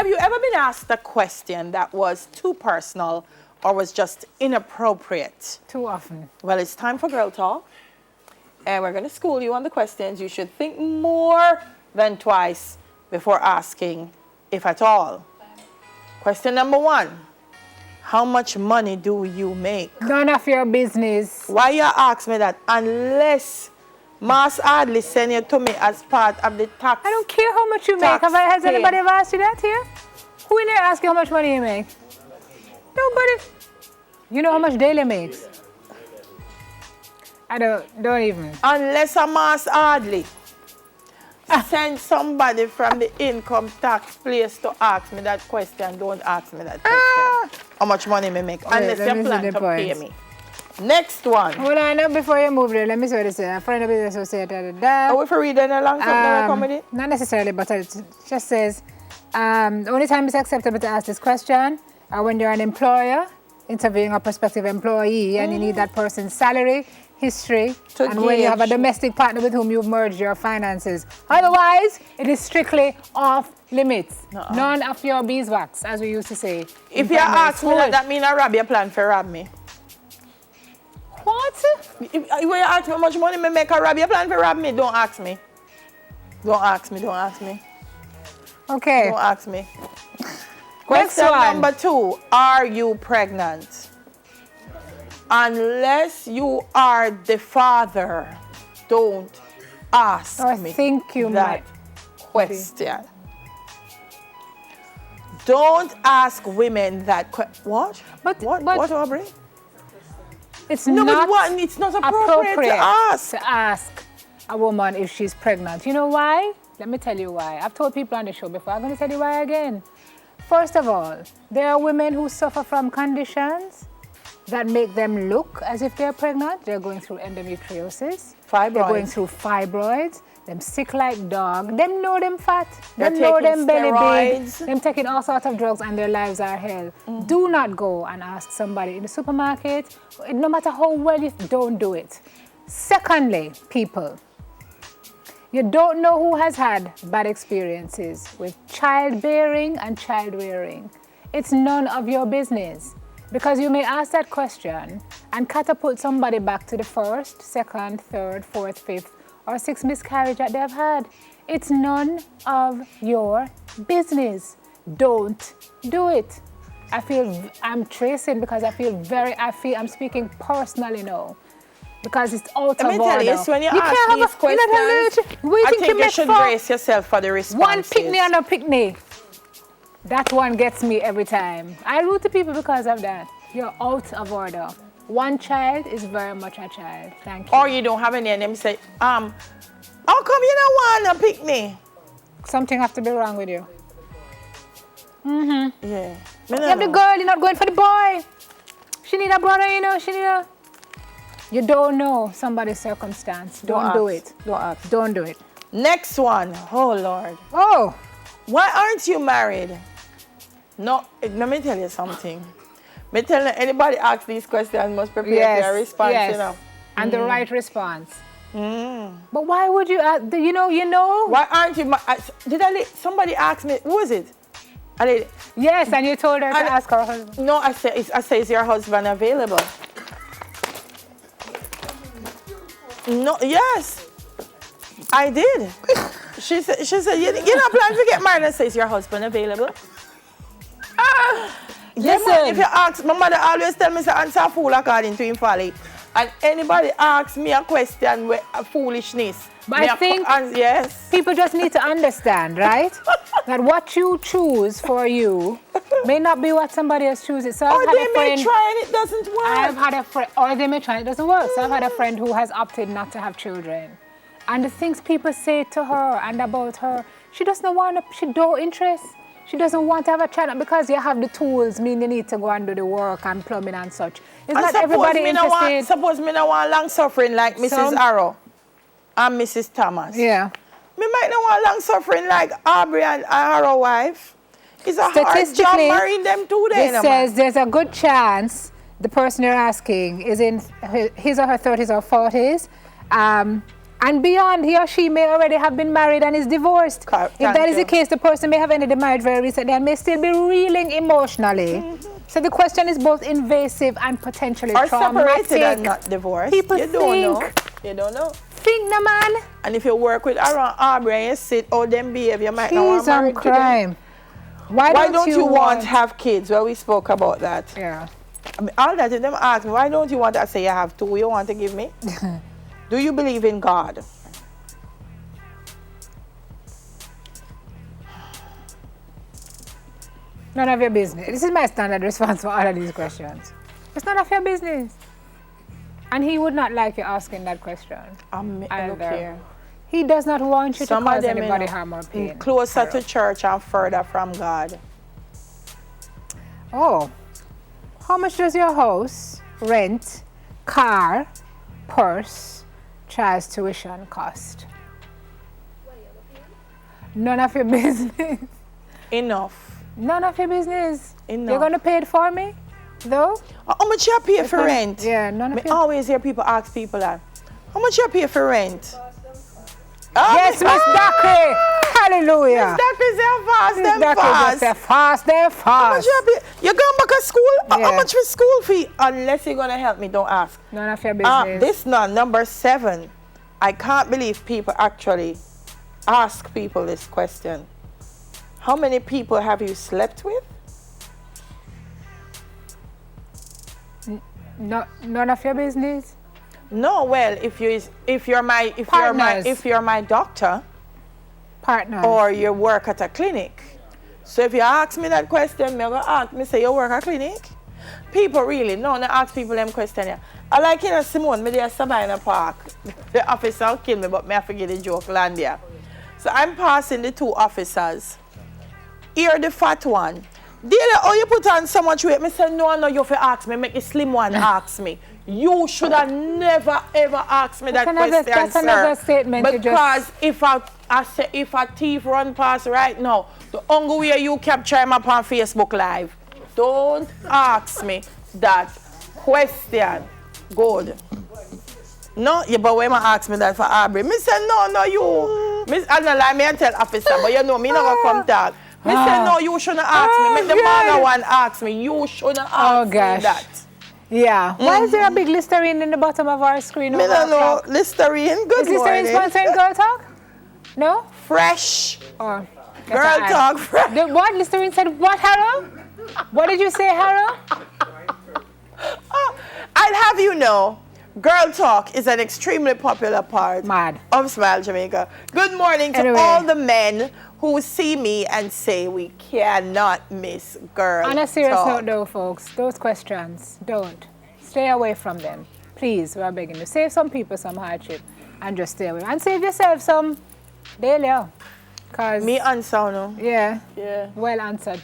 Have you ever been asked a question that was too personal or was just inappropriate? Too often. Well, it's time for Girl Talk. And we're going to school you on the questions. You should think more than twice before asking, if at all. Question number 1. How much money do you make? None of your business. Why you ask me that? Unless Mass Adley send you to me as part of the tax. I don't care how much you make. Has anybody ever asked you that here? Who in there ask you how much money you make? Nobody. You know how much Daily makes? I don't even. Unless a Mass Adley send somebody from the income tax place to ask me that question, don't ask me that question. How much money me make? Unless you plan to pay me. Next one. Hold on, before you move there, let me see what it says. A friend of business associated. Are we for reading along something comedy? Not necessarily, but it just says, the only time it's acceptable to ask this question are when you're an employer interviewing a prospective employee and you need that person's salary, history, and when you have a domestic partner with whom you've merged your finances. Otherwise, it is strictly off limits. None of your beeswax, as we used to say. If you ask me that means I rob you plan for rob me. What? If you ask me how much money me make a rob you plan for rob me, don't ask me. Don't ask me, don't ask me. Okay. Don't ask me. Question number 2. Are you pregnant? Unless you are the father, don't ask me that question. Don't ask women that question. What? What, Aubrey? It's not appropriate to ask a woman if she's pregnant. You know why? Let me tell you why. I've told people on the show before. I'm going to tell you why again. First of all, there are women who suffer from conditions that make them look as if they're pregnant. They're going through endometriosis. Fibroids. They're going through fibroids. Them sick like dog. Them know them fat. Them know them belly big. Them taking all sorts of drugs and their lives are hell. Do not go and ask somebody in the supermarket, no matter how well you don't do it. Secondly, people, you don't know who has had bad experiences with childbearing and child-rearing. It's none of your business. Because you may ask that question and catapult somebody back to the first, second, third, fourth, fifth, or sixth miscarriage that they've had. It's none of your business. Don't do it. I'm tracing because I'm speaking personally now. Because it's out of order. Let me tell you, when you ask these questions, I think you should brace yourself for the responses. One pick-me and a pick-me. That one gets me every time. I root to people because of that. You're out of order. One child is very much a child. Thank you. Or you don't have any and them say, how come you don't want to pick me? Something has to be wrong with you. Yeah. You have the girl, you're not going for the boy. She need a brother, You don't know somebody's circumstance. Don't do it. Don't ask. Don't do it. Next one. Oh, Lord. Oh. Why aren't you married? No, let me tell you something. Me tell you, anybody ask these questions must prepare their response, And the right response. But why would you ask, you know? Why aren't you, somebody asked me, who is it? Yes, and you told her to ask her husband. No, I say, is your husband available? No, yes, I did. She said, you not planning to get married? I say, is your husband available? Listen, if you ask, my mother always tell me to answer a fool according to him folly. And anybody asks me a question with a foolishness. But I think people just need to understand, right? That what you choose for you may not be what somebody else chooses. So or they may try and it doesn't work. I've had a friend, or they may try and it doesn't work. So I've had a friend who has opted not to have children. And the things people say to her and about her, she doesn't want to, she don't interest. She doesn't want to have a child because you have the tools, mean you need to go and do the work and plumbing and such. It's not everybody interested. Suppose me not want long suffering like Mrs. Arrow and Mrs. Thomas. Yeah. Me might not want long suffering like Aubrey and Arrow wife. It's a hard job marrying them two days. It says there's a good chance the person you're asking is in his or her 30s or 40s. And beyond, he or she may already have been married and is divorced. If that is the case, the person may have ended the marriage very recently and may still be reeling emotionally. So the question is both invasive and potentially traumatic. Or separated and not divorced. People you don't know. You don't know. Think, no man. And if you work with around Aubrey and you sit, oh, them behave, you might not want to marry crime. Why don't you want to have kids? Well, we spoke about that. Yeah. I mean, all that, them ask me, why don't you want to say you have two? You want to give me? Do you believe in God? None of your business. This is my standard response for all of these questions. It's none of your business. And he would not like you asking that question. Look here. He does not want you to cause anybody harm or pain. Closer to church and further from God. Oh. How much does your house, rent, car, purse, child's tuition cost? None of your business. Enough. None of your business. Enough. You're going to pay it for me, though? How much you pay for rent? Yeah, none of your... I always hear people ask people that. How much you pay for rent? Yes, Miss Dockery. Hallelujah. Miss Dockery say fast, them Miss fast. Say fast, them fast. How much you pay? You're going back to school? Yeah. How much for school fee? Unless you're going to help me, don't ask. None of your business. This one, number 7. I can't believe people actually ask people this question. How many people have you slept with? None of your business. No, well, if you're my doctor, partners, or you work at a clinic. So if you ask me that question, I'm gonna ask me say you work at a clinic. People really no ask people them question. Yeah. I like Simone, me there Sabina Park. The officer will kill me, but me I forget the joke land there. So I'm passing the 2 officers. Here the fat one. Dealer, oh, you put on so much weight. Me say, no, you have to ask me. Make the slim one ask me. You should have never, ever asked me that question, that's sir. Another statement. Because if a thief run past right now, the only way you capture him up on Facebook Live. Don't ask me that question. Good. No, yeah, but when you ask me that for Aubrey, me say, no, you. I don't lie, me and tell officer, but you know, me not gonna come talk. Me say, no, you shouldn't ask me. Make the mother one ask me. You shouldn't ask me that. Yeah. Why is there a big Listerine in the bottom of our screen? I don't know. Listerine, good morning. Is Listerine sponsoring Girl Talk? No? Fresh. Oh, Girl Talk, fresh. What? Listerine said what, Harold? What did you say, Harold? I'll have you know, Girl Talk is an extremely popular part of Smile Jamaica. Good morning to all the men who see me and say we cannot miss Girl Talk. On a serious note though, folks, those questions, don't. Stay away from them. Please, we're begging you. Save some people some hardship and just stay away. And save yourself some daily. Cause me answer no. Yeah. Yeah. Well answered.